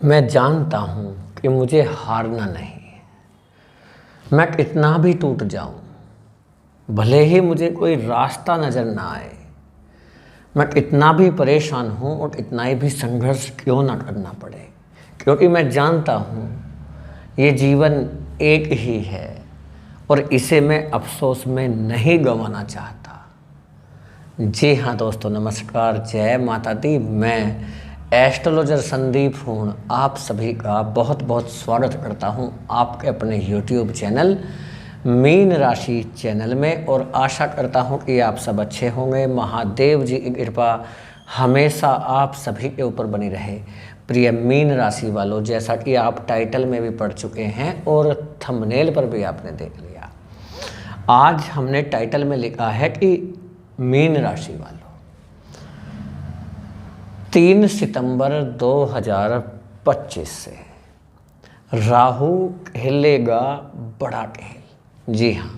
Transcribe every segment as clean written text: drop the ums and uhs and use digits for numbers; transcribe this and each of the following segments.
मैं जानता हूँ कि मुझे हारना नहीं है। मैं कितना भी टूट जाऊँ, भले ही मुझे कोई रास्ता नज़र ना आए, मैं कितना भी परेशान हूँ और कितना ही भी संघर्ष क्यों ना करना पड़े, क्योंकि मैं जानता हूँ ये जीवन एक ही है और इसे मैं अफसोस में नहीं गंवाना चाहता। जी हाँ दोस्तों, नमस्कार, जय माता दी। मैं एस्ट्रोलॉजर संदीप हूँ, आप सभी का बहुत बहुत स्वागत करता हूँ आपके अपने यूट्यूब चैनल मीन राशि चैनल में, और आशा करता हूँ कि आप सब अच्छे होंगे। महादेव जी की कृपा हमेशा आप सभी के ऊपर बनी रहे। प्रिय मीन राशि वालों, जैसा कि आप टाइटल में भी पढ़ चुके हैं और थंबनेल पर भी आपने देख लिया, आज हमने टाइटल में लिखा है कि मीन राशि वालों 3 सितंबर 2025 से राहु खेलेगा बड़ा खेल। जी हाँ,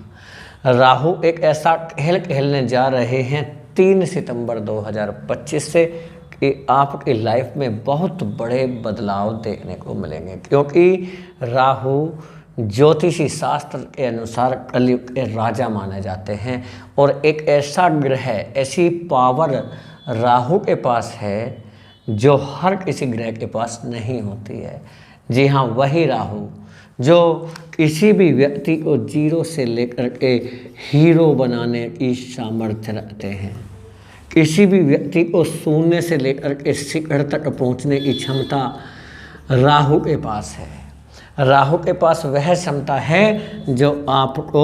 राहु एक ऐसा खेल खेलने जा रहे हैं 3 सितंबर 2025 से कि आपकी लाइफ में बहुत बड़े बदलाव देखने को मिलेंगे, क्योंकि राहु ज्योतिषी शास्त्र के अनुसार कलयुग के राजा माने जाते हैं और एक ऐसा ग्रह, ऐसी पावर राहु के पास है जो हर किसी ग्रह के पास नहीं होती है। जी हाँ, वही राहु जो किसी भी व्यक्ति को जीरो से लेकर के हीरो बनाने की सामर्थ्य रखते हैं, किसी भी व्यक्ति को शून्य से लेकर के शिखर तक पहुंचने की क्षमता राहु के पास है। राहु के पास वह क्षमता है जो आपको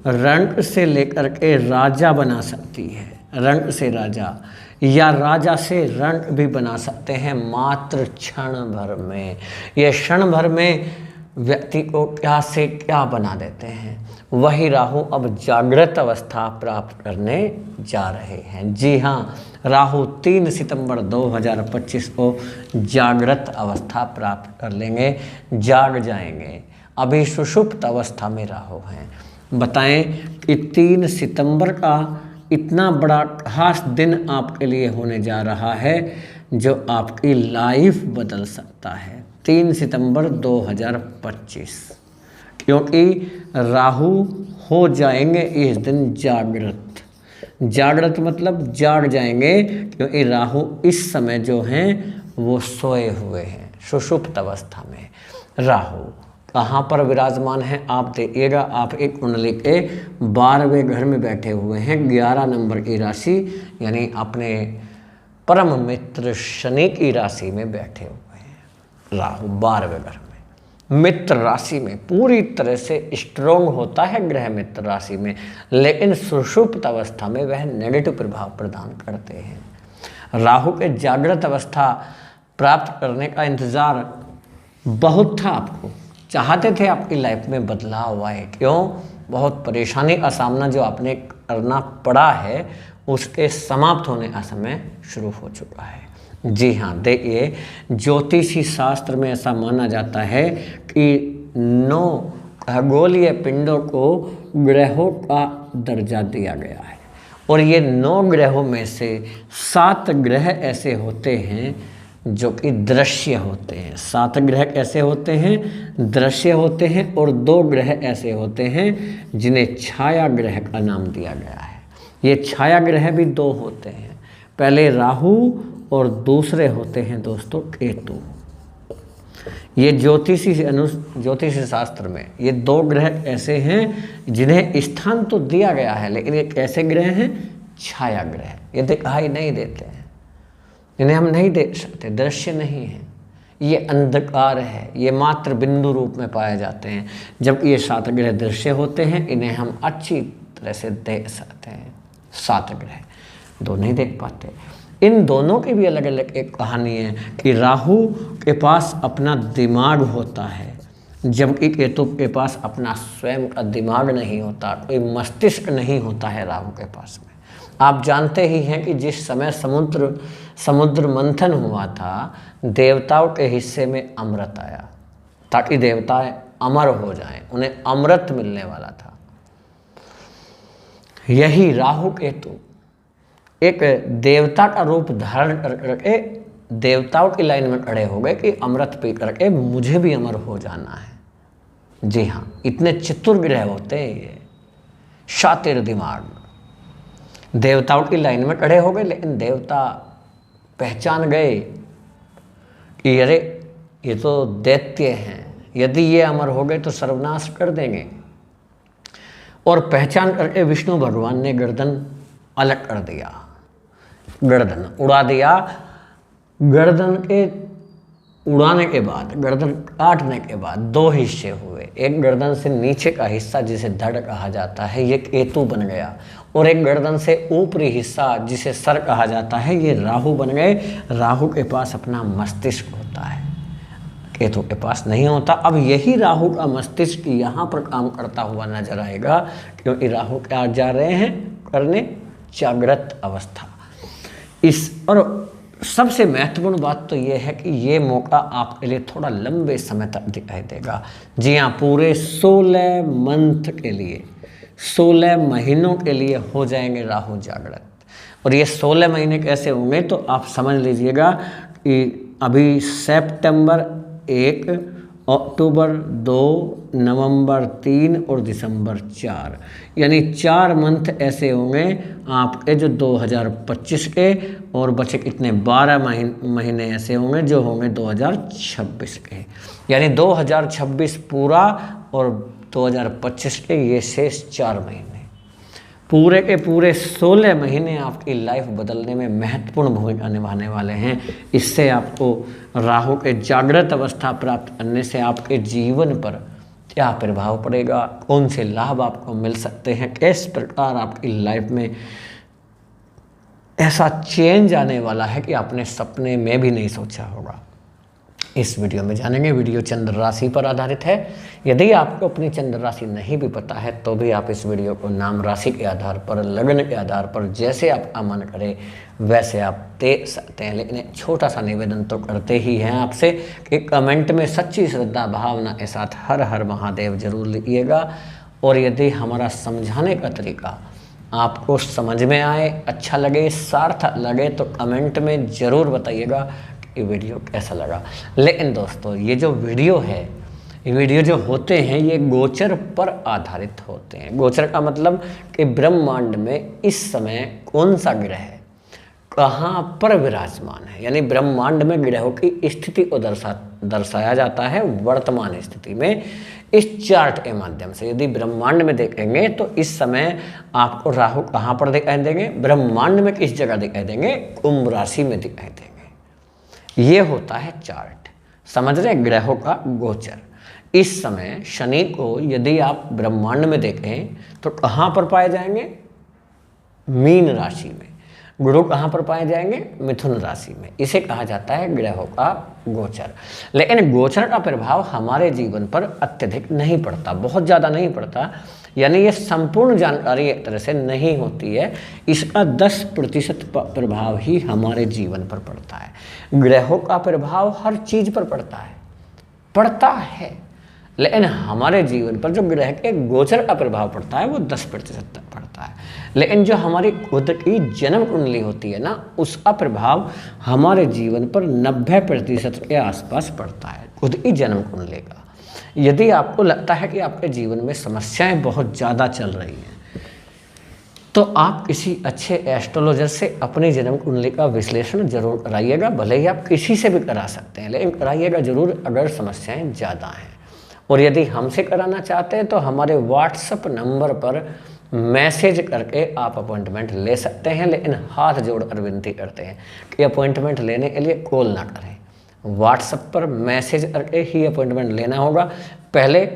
रंक से लेकर के राजा बना सकती है, रंक से राजा या राजा से रंक भी बना सकते हैं मात्र क्षण भर में। ये क्षण भर में व्यक्ति को क्या से क्या बना देते हैं। वही राहु अब जागृत अवस्था प्राप्त करने जा रहे हैं। जी हाँ, राहु 3 सितंबर 2025 को जागृत अवस्था प्राप्त कर लेंगे, जाग जाएंगे। अभी सुषुप्त अवस्था में राहु हैं। बताएं कि 3 सितंबर का इतना बड़ा खास दिन आपके लिए होने जा रहा है जो आपकी लाइफ बदल सकता है। 3 सितंबर 2025, क्योंकि राहु हो जाएंगे इस दिन जागृत। जागृत मतलब जाग जाएंगे, क्योंकि राहु इस समय जो हैं वो सोए हुए हैं। सुषुप्त अवस्था में राहु कहाँ पर विराजमान है आप देखिएगा। आप एक कुंडली के 12वें घर में बैठे हुए हैं, 11 नंबर की राशि, यानी अपने परम मित्र शनि की राशि में बैठे हुए हैं। राहु 12वें घर में मित्र राशि में पूरी तरह से स्ट्रोंग होता है ग्रह मित्र राशि में, लेकिन सुषुप्त अवस्था में वह नेगेटिव प्रभाव प्रदान करते हैं। राहु के जागृत अवस्था प्राप्त करने का इंतजार बहुत था, आपको चाहते थे आपकी लाइफ में बदलाव आए। क्यों? बहुत परेशानी का सामना जो आपने करना पड़ा है उसके समाप्त होने का समय शुरू हो चुका है। जी हाँ, देखिए, ज्योतिषी शास्त्र में ऐसा माना जाता है कि 9 खगोलीय पिंडों को ग्रहों का दर्जा दिया गया है, और ये 9 ग्रहों में से 7 ग्रह ऐसे होते हैं जो कि दृश्य होते हैं। 7 ग्रह कैसे होते हैं? दृश्य होते हैं, और 2 ग्रह ऐसे होते हैं जिन्हें छाया ग्रह का नाम दिया गया है। ये छाया ग्रह भी 2 होते हैं, पहले राहु और दूसरे होते हैं दोस्तों केतु। ये ज्योतिषी शास्त्र में ये 2 ग्रह ऐसे हैं जिन्हें स्थान तो दिया गया है, लेकिन ये कैसे ग्रह हैं? छाया ग्रह। ये दिखाई नहीं देते हैं, इन्हें हम नहीं देख सकते, दृश्य नहीं है, ये अंधकार है, ये मात्र बिंदु रूप में पाए जाते हैं। जबकि ये 7 ग्रह दृश्य होते हैं, इन्हें हम अच्छी तरह से देख सकते हैं। 7 ग्रह 2 नहीं देख पाते। इन दोनों की भी अलग अलग एक कहानी है कि राहु के पास अपना दिमाग होता है, जबकि केतु के पास अपना स्वयं का दिमाग नहीं होता, कोई मस्तिष्क नहीं होता है राहु के पास में। आप जानते ही हैं कि जिस समय समुद्र मंथन हुआ था, देवताओं के हिस्से में अमृत आया ताकि देवताएं अमर हो जाएं, उन्हें अमृत मिलने वाला था। यही राहु केतु एक देवता का रूप धारण करके देवताओं की लाइन में खड़े हो गए कि अमृत पी करके मुझे भी अमर हो जाना है। जी हाँ, इतने चतुर ग्रह होते हैं ये, शातिर दिमाग। देवताओं की लाइन में खड़े हो गए, लेकिन देवता पहचान गए कि अरे ये तो दैत्य हैं, यदि ये अमर हो गए तो सर्वनाश कर देंगे। और पहचान करके विष्णु भगवान ने गर्दन अलग कर दिया, गर्दन उड़ा दिया। गर्दन के उड़ाने के बाद, गर्दन काटने के बाद दो हिस्से हुए। एक गर्दन से नीचे का हिस्सा जिसे धड़ कहा जाता है ये केतु बन गया, और एक गर्दन से ऊपरी हिस्सा जिसे सर कहा जाता है ये राहु बन गए। राहु के पास अपना मस्तिष्क होता है, केतु के पास नहीं होता। अब यही राहु का मस्तिष्क यहाँ पर काम करता हुआ नजर आएगा, क्योंकि राहु क्या जा रहे हैं करने, जागृत अवस्था। इस और सबसे महत्वपूर्ण बात तो ये है कि ये मौका आपके लिए थोड़ा लंबे समय तक दिखाई देगा। जी हाँ, पूरे 16 मंथ के लिए, 16 महीनों के लिए हो जाएंगे राहु जागृत। और ये 16 महीने कैसे होंगे तो आप समझ लीजिएगा कि अभी सितंबर 1, अक्टूबर 2, नवंबर 3 और दिसंबर 4, यानी 4 मंथ ऐसे होंगे आपके जो 2025 के, और बचे कितने 12 महीने ऐसे होंगे जो होंगे 2026 के। यानी 2026 पूरा और 2025 के ये शेष 4 महीने, पूरे के पूरे 16 महीने आपकी लाइफ बदलने में महत्वपूर्ण भूमिका निभाने वाले हैं। इससे आपको राहु के जागृत अवस्था प्राप्त करने से आपके जीवन पर क्या प्रभाव पड़ेगा, कौन से लाभ आपको मिल सकते हैं, किस प्रकार आपकी लाइफ में ऐसा चेंज आने वाला है कि आपने सपने में भी नहीं सोचा होगा, इस वीडियो में जानेंगे। वीडियो चंद्र राशि पर आधारित है। यदि आपको अपनी चंद्र राशि नहीं भी पता है तो भी आप इस वीडियो को नाम राशि के आधार पर, लग्न के आधार पर, जैसे आपका मन करे वैसे आप दे सकते हैं। लेकिन एक छोटा सा निवेदन तो करते ही हैं आपसे कि कमेंट में सच्ची श्रद्धा भावना के साथ हर हर महादेव जरूर लिखिएगा। और यदि हमारा समझाने का तरीका आपको समझ में आए, अच्छा लगे, सार्थक लगे तो कमेंट में ज़रूर बताइएगा ये वीडियो कैसा लगा। लेकिन दोस्तों ये जो वीडियो है, ये वीडियो जो होते हैं ये गोचर पर आधारित होते हैं। गोचर का मतलब कि ब्रह्मांड में इस समय कौन सा ग्रह कहाँ पर विराजमान है, यानी ब्रह्मांड में ग्रहों की स्थिति को दर्शाया जाता है वर्तमान स्थिति में इस चार्ट के माध्यम से। यदि ब्रह्मांड में देखेंगे तो इस समय आपको राहु कहाँ पर दिखाई देंगे, ब्रह्मांड में किस जगह दिखाई देंगे, कुंभ राशि में दिखाई देंगे। ये होता है चार्ट, समझ रहे, ग्रहों का गोचर। इस समय शनि को यदि आप ब्रह्मांड में देखें तो कहाँ पर पाए जाएंगे, मीन राशि में। गुरु कहाँ पर पाए जाएंगे, मिथुन राशि में। इसे कहा जाता है ग्रहों का गोचर। लेकिन गोचर का प्रभाव हमारे जीवन पर अत्यधिक नहीं पड़ता, बहुत ज़्यादा नहीं पड़ता, यानी ये संपूर्ण जानकारी एक तरह से नहीं होती है। इसका 10% प्रभाव ही हमारे जीवन पर पड़ता है। ग्रहों का प्रभाव हर चीज़ पर पड़ता है, लेकिन हमारे जीवन पर जो ग्रह के गोचर का प्रभाव पड़ता है वो 10% तक पड़ता है। लेकिन जो हमारी खुद की जन्म कुंडली होती है ना, उसका प्रभाव हमारे जीवन पर 90% के आसपास पड़ता है, खुद की जन्म कुंडली का। यदि आपको लगता है कि आपके जीवन में समस्याएं बहुत ज़्यादा चल रही हैं तो आप किसी अच्छे एस्ट्रोलॉजर से अपनी जन्म कुंडली का विश्लेषण जरूर कराइएगा। भले ही आप किसी से भी करा सकते हैं, लेकिन कराइएगा जरूर अगर समस्याएं ज़्यादा हैं। और यदि हमसे कराना चाहते हैं तो हमारे व्हाट्सएप नंबर पर मैसेज करके आप अपॉइंटमेंट ले सकते हैं। लेकिन हाथ जोड़कर विनती करते हैं कि अपॉइंटमेंट लेने के लिए कॉल ना करें, व्हाट्सएप पर मैसेज करके ही अपॉइंटमेंट लेना होगा। पहले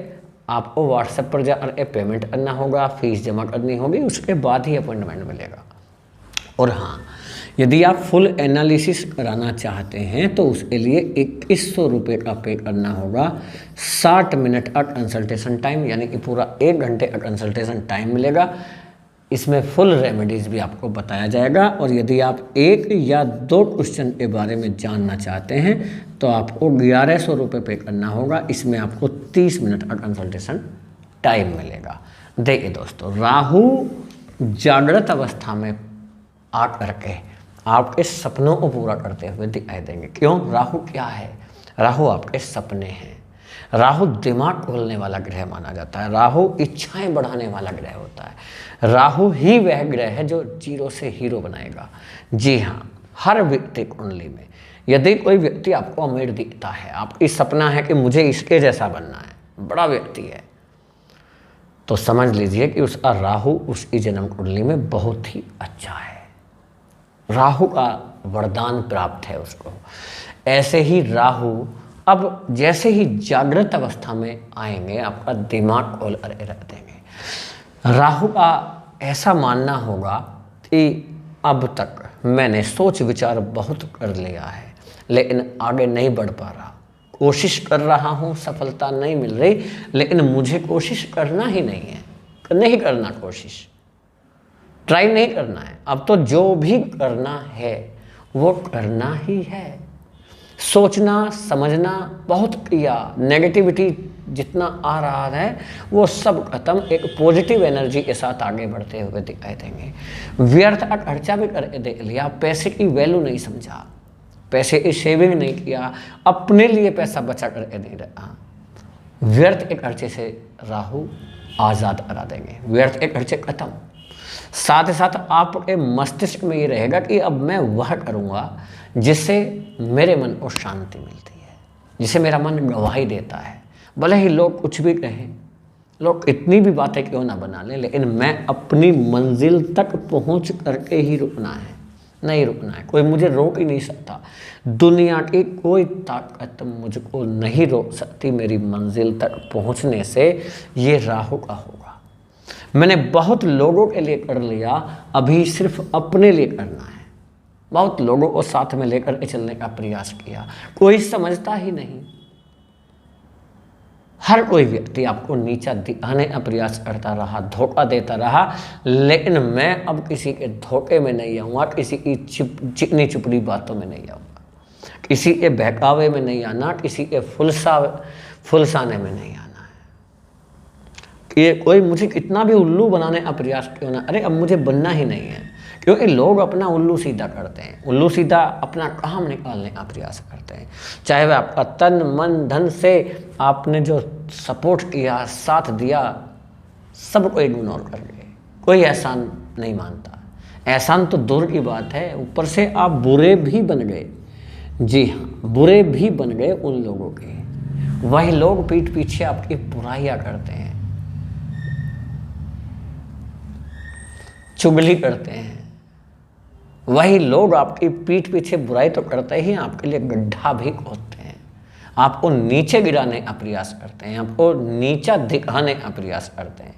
आपको व्हाट्सएप पर जाकर पेमेंट करना होगा, फीस जमा करनी होगी, उसके बाद ही अपॉइंटमेंट मिलेगा। और हाँ, यदि आप फुल एनालिसिस कराना चाहते हैं तो उसके लिए 2100 रुपये का पे करना होगा। 60 मिनट का कंसल्टेशन टाइम, यानी कि पूरा 1 घंटे का कंसल्टेशन टाइम मिलेगा। इसमें फुल रेमेडीज़ भी आपको बताया जाएगा। और यदि आप 1 या 2 क्वेश्चन के बारे में जानना चाहते हैं तो आपको 1100 रुपये पे करना होगा। इसमें आपको 30 मिनट का कंसल्टेशन टाइम मिलेगा। देखिए दोस्तों, राहु जागृत अवस्था में आकर के आपके सपनों को पूरा करते हुए दिखाई देंगे। क्यों? राहु क्या है? राहु आपके सपने हैं। राहु दिमाग खोलने वाला ग्रह माना जाता है। राहु इच्छाएं बढ़ाने वाला ग्रह होता है। राहु ही वह ग्रह है जो जीरो से हीरो बनाएगा। जी हाँ, हर व्यक्ति कुंडली में यदि कोई व्यक्ति आपको अमीर दिखता है, आपकी सपना है कि मुझे इसके जैसा बनना है, बड़ा व्यक्ति है, तो समझ लीजिए कि उसका राहु उसकी जन्म कुंडली में बहुत ही अच्छा है। राहु का वरदान प्राप्त है उसको। ऐसे ही राहु अब जैसे ही जागृत अवस्था में आएंगे, आपका दिमाग खोल कर रख देंगे। राहु का ऐसा मानना होगा कि अब तक मैंने सोच विचार बहुत कर लिया है, लेकिन आगे नहीं बढ़ पा रहा, कोशिश कर रहा हूँ, सफलता नहीं मिल रही, लेकिन मुझे कोशिश करना ही नहीं है, नहीं करना कोशिश, ट्राई नहीं करना है। अब तो जो भी करना है वो करना ही है। सोचना समझना बहुत किया, नेगेटिविटी जितना आ रहा है वो सब खत्म, एक पॉजिटिव एनर्जी के साथ आगे बढ़ते हुए दिखाई देंगे। व्यर्थ का खर्चा भी करके देख लिया, पैसे की वैल्यू नहीं समझा, पैसे की सेविंग नहीं किया, अपने लिए पैसा बचा करके नहीं रखा। व्यर्थ के खर्चे से राहु आज़ाद करा देंगे, व्यर्थ के खर्चे खत्म। साथ ही साथ आपके मस्तिष्क में ये रहेगा कि अब मैं वह करूँगा जिससे मेरे मन को शांति मिलती है, जिसे मेरा मन गवाही देता है। भले ही लोग कुछ भी कहें, लोग इतनी भी बातें क्यों ना बना लें, लेकिन मैं अपनी मंजिल तक पहुंच करके ही रुकना है, नहीं रुकना है। कोई मुझे रोक ही नहीं सकता, दुनिया की कोई ताकत मुझको नहीं रोक सकती मेरी मंजिल तक पहुंचने से। ये राहु का होगा। मैंने बहुत लोगों के लिए कर लिया, अभी सिर्फ अपने लिए करना है। बहुत लोगों को साथ में लेकर चलने का प्रयास किया, कोई समझता ही नहीं। हर कोई व्यक्ति आपको नीचा दिखाने का प्रयास करता रहा, धोखा देता रहा, लेकिन मैं अब किसी के धोखे में नहीं आऊँगा, किसी की चिकनी चुपड़ी बातों में नहीं आऊँगा, किसी के बहकावे में नहीं आना, किसी के फुलसाने में नहीं आना है। कि कोई मुझे कितना भी उल्लू बनाने का प्रयास क्यों ना, अरे अब मुझे बनना ही नहीं है, क्योंकि लोग अपना उल्लू सीधा करते हैं, उल्लू सीधा अपना काम निकालने का प्रयास करते हैं। चाहे वह आपका तन मन धन से आपने जो सपोर्ट किया, साथ दिया, सबको इग्नोर कर गए। कोई एहसान नहीं मानता, एहसान तो दूर की बात है, ऊपर से आप बुरे भी बन गए। जी हाँ, बुरे भी बन गए उन लोगों के। वही लोग पीठ पीछे आपकी बुराइयां करते हैं, चुगली करते हैं। वही लोग आपकी पीठ पीछे बुराई तो करते ही, आपके लिए गड्ढा भी खोदते हैं, आपको नीचे गिराने का प्रयास करते हैं, आपको नीचा दिखाने का प्रयास करते हैं।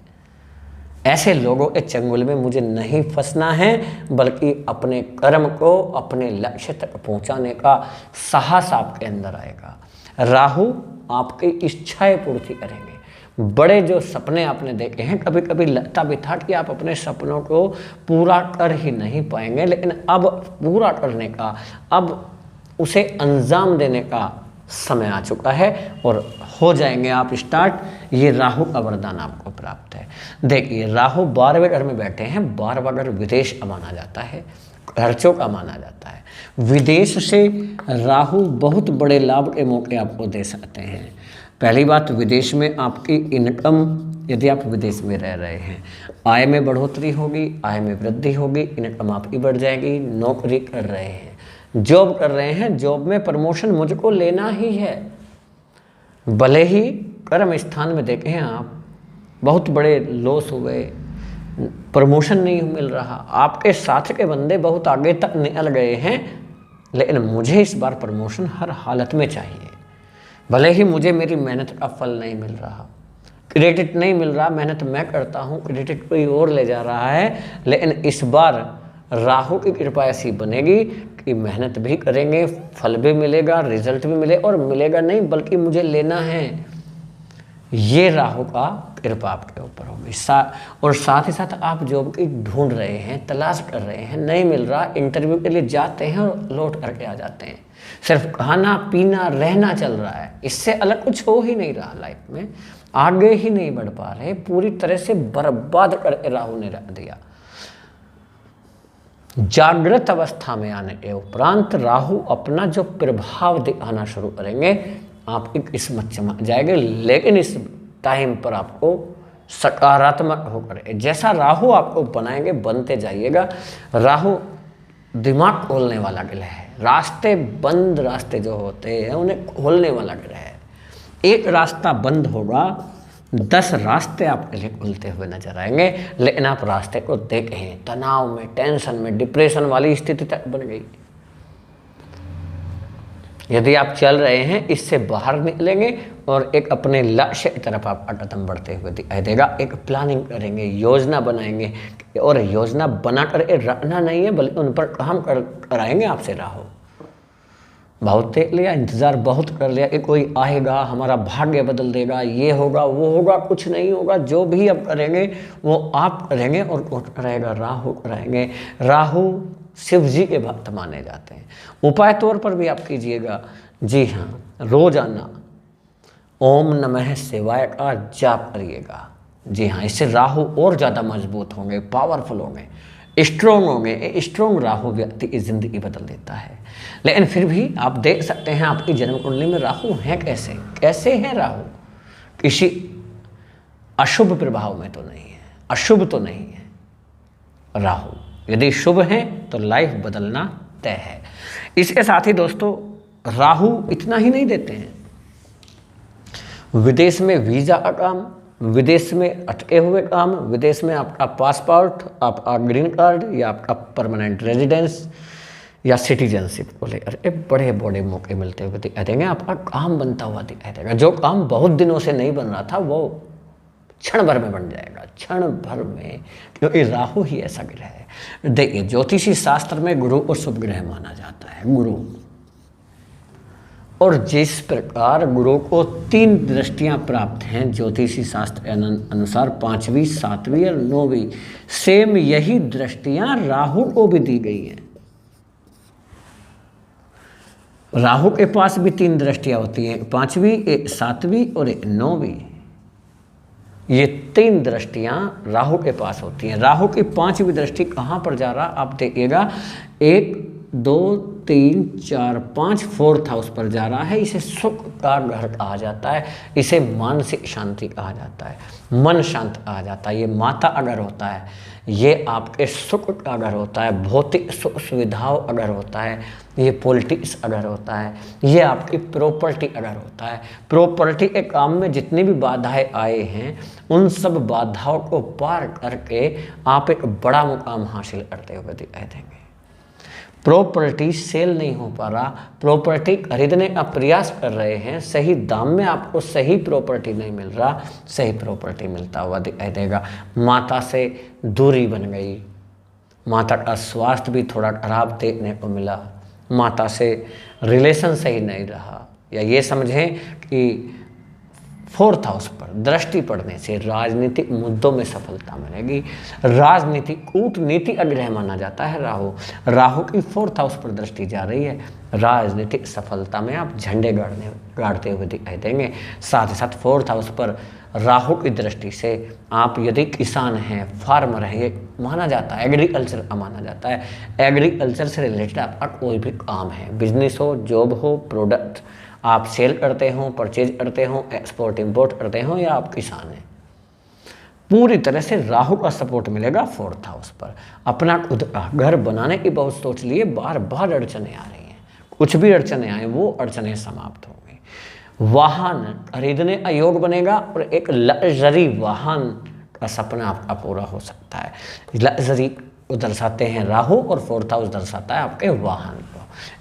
ऐसे लोगों के चंगुल में मुझे नहीं फंसना है, बल्कि अपने कर्म को अपने लक्ष्य तक पहुंचाने का साहस आपके अंदर आएगा। राहु आपकी इच्छाएं पूर्ति करेंगे। बड़े जो सपने आपने देखे हैं, कभी कभी लगता भी था कि आप अपने सपनों को पूरा कर ही नहीं पाएंगे, लेकिन अब पूरा करने का, अब उसे अंजाम देने का समय आ चुका है और हो जाएंगे आप स्टार्ट। ये राहु का वरदान आपको प्राप्त है। देखिए, राहु 12वें घर में बैठे हैं। 12वां घर विदेश का माना जाता है, खर्चों का माना जाता है। विदेश से राहु बहुत बड़े लाभ के मौके आपको दे सकते हैं। पहली बात, विदेश में आपकी इनकम, यदि आप विदेश में रह रहे हैं, आय में बढ़ोतरी होगी, आय में वृद्धि होगी, इनकम आपकी बढ़ जाएगी। नौकरी कर रहे हैं, जॉब कर रहे हैं, जॉब में प्रमोशन मुझको लेना ही है। भले ही कर्म स्थान में देखें आप, बहुत बड़े लॉस हुए, प्रमोशन नहीं मिल रहा, आपके साथ के बंदे बहुत आगे तक निकल गए हैं, लेकिन मुझे इस बार प्रमोशन हर हालत में चाहिए। भले ही मुझे मेरी मेहनत का फल नहीं मिल रहा, क्रेडिट नहीं मिल रहा, मेहनत मैं करता हूँ, क्रेडिट कोई और ले जा रहा है, लेकिन इस बार राहु की कृपा ऐसी बनेगी कि मेहनत भी करेंगे, फल भी मिलेगा, रिजल्ट भी मिले, और मिलेगा नहीं बल्कि मुझे लेना है। ये राहु का कृपा आपके ऊपर होगी। और साथ ही साथ आप जॉब की ढूंढ रहे हैं, तलाश कर रहे हैं, नहीं मिल रहा, इंटरव्यू के लिए जाते हैं और लौट करके आ जाते हैं। सिर्फ खाना पीना रहना चल रहा है, इससे अलग कुछ हो ही नहीं रहा लाइफ में, आगे ही नहीं बढ़ पा रहे, पूरी तरह से बर्बाद करके राहु ने रख दिया। जागृत अवस्था में आने के उपरांत राहु अपना जो प्रभाव दिखाना शुरू करेंगे, आप एक किस्मत चमक जाएंगे। लेकिन इस टाइम पर आपको सकारात्मक होकर, जैसा राहु आपको बनाएंगे बनते जाइएगा। राहु दिमाग खोलने वाला ग्रह है, रास्ते बंद रास्ते जो होते हैं उन्हें खोलने वाला ग्रह है। एक रास्ता बंद होगा, 10 रास्ते आपके लिए खुलते हुए नजर आएंगे। लेकिन आप रास्ते को देखें, तनाव में, टेंशन में, डिप्रेशन वाली स्थिति तक बन गई। यदि आप चल रहे हैं, इससे बाहर निकलेंगे और एक अपने लक्ष्य की तरफ आपका कदम बढ़ते हुए दिखाई देगा। एक प्लानिंग करेंगे, योजना बनाएंगे, और योजना बनाकर रखना नहीं है बल्कि उन पर काम कराएंगे आपसे। राहु बहुत देख लिया, इंतज़ार बहुत कर लिया कि कोई आएगा, हमारा भाग्य बदल देगा, ये होगा वो होगा, कुछ नहीं होगा। जो भी अब करेंगे वो आप करेंगे और कौन कराएगा? राहु कराएंगे। राहु शिव जी के भक्त माने जाते हैं। उपाय तौर पर भी आप कीजिएगा, जी हाँ, रोजाना ओम नमः शिवाय का जाप करिएगा। जी हाँ, इससे राहु और ज़्यादा मजबूत होंगे, पावरफुल होंगे, स्ट्रोंग होंगे। स्ट्रोंग राहु व्यक्ति की जिंदगी बदल देता है। लेकिन फिर भी आप देख सकते हैं आपकी जन्म कुंडली में राहु है कैसे है राहु? किसी अशुभ प्रभाव में तो नहीं है, अशुभ तो नहीं है राहु। यदि शुभ है तो लाइफ बदलना तय है। इसके साथ ही दोस्तों, राहु इतना ही नहीं देते हैं, विदेश में वीजा का काम, विदेश में अटके हुए काम, विदेश में आपका पासपोर्ट, आपका ग्रीन कार्ड या आपका परमानेंट रेजिडेंस या सिटीजनशिप को लेकर बड़े बड़े मौके मिलते हुए दिखाई देंगे। आपका काम बनता हुआ दिखाई देगा। जो काम बहुत दिनों से नहीं बन रहा था वो क्षण भर में बन जाएगा, क्षण भर में, क्योंकि राहु ही ऐसा ग्रह है। देखिए, ज्योतिषी शास्त्र में गुरु को शुभ ग्रह माना जाता है, गुरु। और जिस प्रकार गुरु को 3 दृष्टियां प्राप्त हैं ज्योतिषी शास्त्र के अनुसार, 5वीं, 7वीं और 9वीं, सेम यही दृष्टियां राहु को भी दी गई हैं। राहु के पास भी 3 दृष्टियां होती हैं, 5वीं, 7वीं और 9वीं। ये 3 दृष्टियां राहु के पास होती हैं। राहु की 5वीं दृष्टि कहाँ पर जा रहा आप देखिएगा, 1, 2, 3, 4, 5 4th हाउस पर जा रहा है। इसे सुख का घर कहा जाता है, इसे मानसिक शांति कहा जाता है, मन शांत कहा जाता है। ये माता अगर होता है, ये आपके सुख का घर होता है, भौतिक सुख सुविधाओं अगर होता है, ये पॉलिटिक्स अगर होता है, ये आपकी प्रॉपर्टी अगर होता है। प्रॉपर्टी के काम में जितनी भी बाधाएं आए हैं, उन सब बाधाओं को पार करके आप एक बड़ा मुकाम हासिल करते हुए दिखाई देंगे। प्रॉपर्टी सेल नहीं हो पा रहा, प्रॉपर्टी खरीदने का प्रयास कर रहे हैं, सही दाम में आपको सही प्रॉपर्टी नहीं मिल रहा, सही प्रॉपर्टी मिलता हुआ दिखाई देगा। माता से दूरी बन गई, माता का स्वास्थ्य भी थोड़ा खराब देखने को मिला, माता से रिलेशन सही नहीं रहा, या ये समझें कि 4th हाउस पर दृष्टि पड़ने से राजनीतिक मुद्दों में सफलता मिलेगी। राजनीति, कूटनीति का ग्रह माना जाता है राहु। राहु की 4th हाउस पर दृष्टि जा रही है, राजनीतिक सफलता में आप झंडे गाड़ते हुए दिखाई देंगे। साथ ही साथ 4th हाउस पर राहु की दृष्टि से आप यदि किसान हैं, फार्मर हैं, ये माना जाता है, एग्रीकल्चर का माना जाता है। एग्रीकल्चर से रिलेटेड आपका कोई भी काम है, बिजनेस हो, जॉब हो, प्रोडक्ट आप सेल करते हो, परचेज करते हो, एक्सपोर्ट इंपोर्ट करते हो, या आप किसान हैं, पूरी तरह से राहु का सपोर्ट मिलेगा 4th हाउस पर। अपना खुद का घर बनाने की बहुत सोच लिए, बार बार अड़चने आ रही हैं, कुछ भी अड़चने आए वो अड़चने समाप्त हो गई। वाहन खरीदने का योग बनेगा और एक लग्जरी वाहन का सपना आपका पूरा हो सकता है। लग्जरी को दर्शाते हैं राहु और 4th हाउस दर्शाता है आपके वाहन को।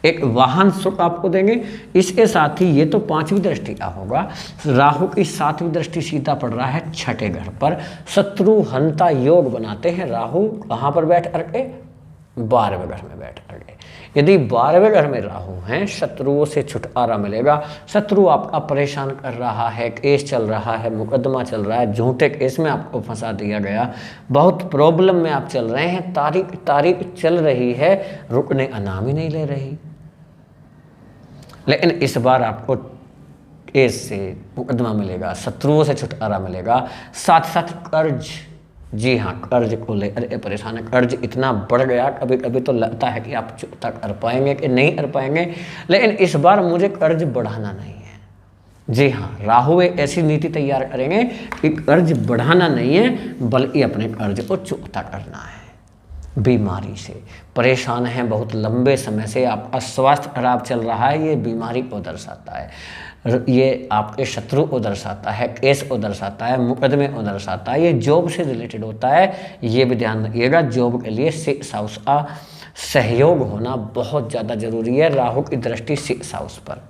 एक वाहन सुख आपको देंगे। इसके साथ ही ये तो 5वीं दृष्टि का होगा, राहु की 7वीं दृष्टि सीधा पड़ रहा है 6ठे घर पर। शत्रु हंता योग बनाते हैं राहु, कहाँ पर बैठ करके? 12वें घर में बैठ करके। यदि 12वें घर में राहु हैं, शत्रुओं से छुटकारा मिलेगा। शत्रु आपका परेशान कर रहा है, केस चल रहा है, मुकदमा चल रहा है, झूठे केस में आपको फंसा दिया गया, बहुत प्रॉब्लम में आप चल रहे हैं, तारीख चल रही है, रुकने का नाम ही नहीं ले रही। लेकिन इस बार आपको केस से मुकदमा मिलेगा, शत्रुओं से छुटकारा मिलेगा। साथ साथ कर्ज जी हाँ, कर्ज को लेकर परेशान है। कर्ज इतना बढ़ गया, कभी कभी तो लगता है कि आप चुकता कर पाएंगे कि नहीं कर पाएंगे, लेकिन इस बार मुझे कर्ज बढ़ाना नहीं है। जी हाँ, राहु एक ऐसी नीति तैयार करेंगे कि कर्ज बढ़ाना नहीं है, बल्कि अपने कर्ज को चुकता करना है। बीमारी से परेशान हैं बहुत लंबे समय से, आपका स्वास्थ्य खराब चल रहा है, ये बीमारी को दर्शाता है, ये आपके शत्रु को दर्शाता है, केस को दर्शाता है, मुकदमे को दर्शाता है, ये जॉब से रिलेटेड होता है। ये भी ध्यान रखिएगा, जॉब के लिए 6 हाउस का सहयोग होना बहुत ज़्यादा जरूरी है। राहु की दृष्टि 6 हाउस पर,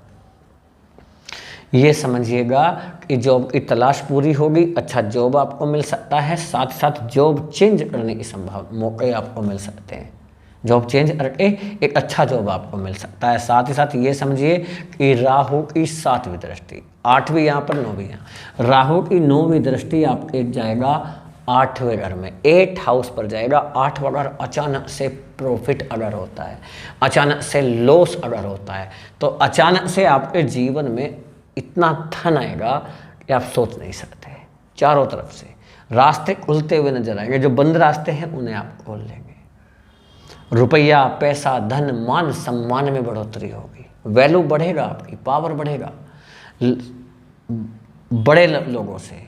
ये समझिएगा कि जॉब की तलाश पूरी होगी, अच्छा जॉब आपको मिल सकता है, साथ साथ जॉब चेंज करने की संभावना मौके आपको मिल सकते हैं। जॉब चेंज करके एक अच्छा जॉब आपको मिल सकता है। साथ ही साथ ये समझिए कि राहु की 7वीं दृष्टि, 8वीं यहाँ पर 9वीं यहाँ, राहु की 9वीं दृष्टि आपके जाएगा 8वें घर में, 8 हाउस पर जाएगा। 8 अगर अचानक से प्रॉफिट अगर होता है, अचानक से लॉस अगर होता है, तो अचानक से आपके जीवन में इतना धन आएगा कि आप सोच नहीं सकते। चारों तरफ से रास्ते खुलते हुए नजर आएंगे, जो बंद रास्ते हैं उन्हें आप खोल लेंगे। रुपया, पैसा, धन, मान सम्मान में बढ़ोतरी होगी, वैल्यू बढ़ेगा, आपकी पावर बढ़ेगा। बड़े लोगों से,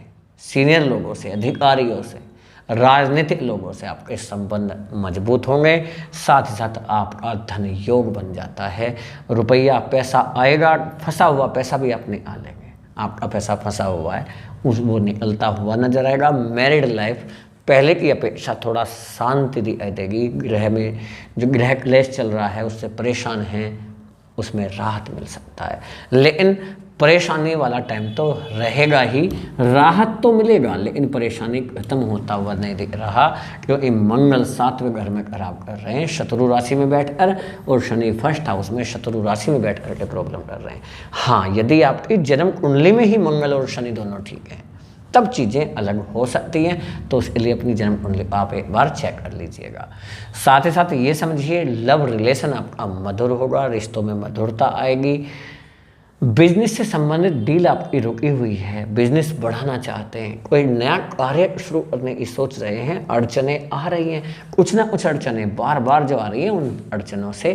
सीनियर लोगों से, अधिकारियों से, राजनीतिक लोगों से आपके संबंध मजबूत होंगे। साथ ही साथ आपका धन योग बन जाता है। रुपया पैसा आएगा, फंसा हुआ पैसा भी आप निकाल लेंगे। आपका पैसा फंसा हुआ है, वो निकलता हुआ नजर आएगा। मैरिड लाइफ पहले की अपेक्षा थोड़ा शांति दिखाई देगी। ग्रह में जो ग्रह क्लेश चल रहा है, उससे परेशान हैं, उसमें राहत मिल सकता है। लेकिन परेशानी वाला टाइम तो रहेगा ही, राहत तो मिलेगा, लेकिन परेशानी खत्म होता हुआ नहीं दिख रहा, क्योंकि मंगल 7वें घर में खराब कर रहे हैं शत्रु राशि में बैठकर, और शनि 1st हाउस में शत्रु राशि में बैठ करके प्रॉब्लम कर रहे हैं। हाँ, यदि आपकी जन्म कुंडली में ही मंगल और शनि दोनों ठीक हैं, तब चीज़ें अलग हो सकती हैं। तो उसके लिए अपनी जन्म कुंडली आप एक बार चेक कर लीजिएगा। साथ ही साथ ये समझिए, लव रिलेशन आपका मधुर होगा, रिश्तों में मधुरता आएगी। बिजनेस से संबंधित डील आपकी रुकी हुई है, बिजनेस बढ़ाना चाहते हैं, कोई नया कार्य शुरू करने की सोच रहे हैं, अड़चनें आ रही हैं, कुछ ना कुछ अड़चनें बार बार जो आ रही हैं, उन अड़चनों से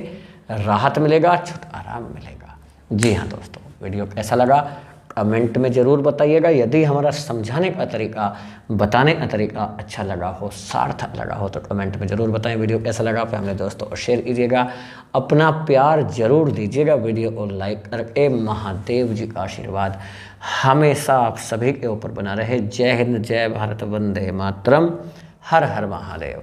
राहत मिलेगा, छुटकारा मिलेगा। जी हाँ दोस्तों, वीडियो कैसा लगा कमेंट में ज़रूर बताइएगा। यदि हमारा समझाने का तरीका, बताने का तरीका अच्छा लगा हो, सार्थक लगा हो, तो कमेंट में ज़रूर बताएं। वीडियो कैसा लगा फैमिली दोस्तों और शेयर कीजिएगा, अपना प्यार ज़रूर दीजिएगा वीडियो को लाइक करके। महादेव जी का आशीर्वाद हमेशा आप सभी के ऊपर बना रहे। जय हिंद, जय भारत, वंदे मातरम, हर हर महादेव।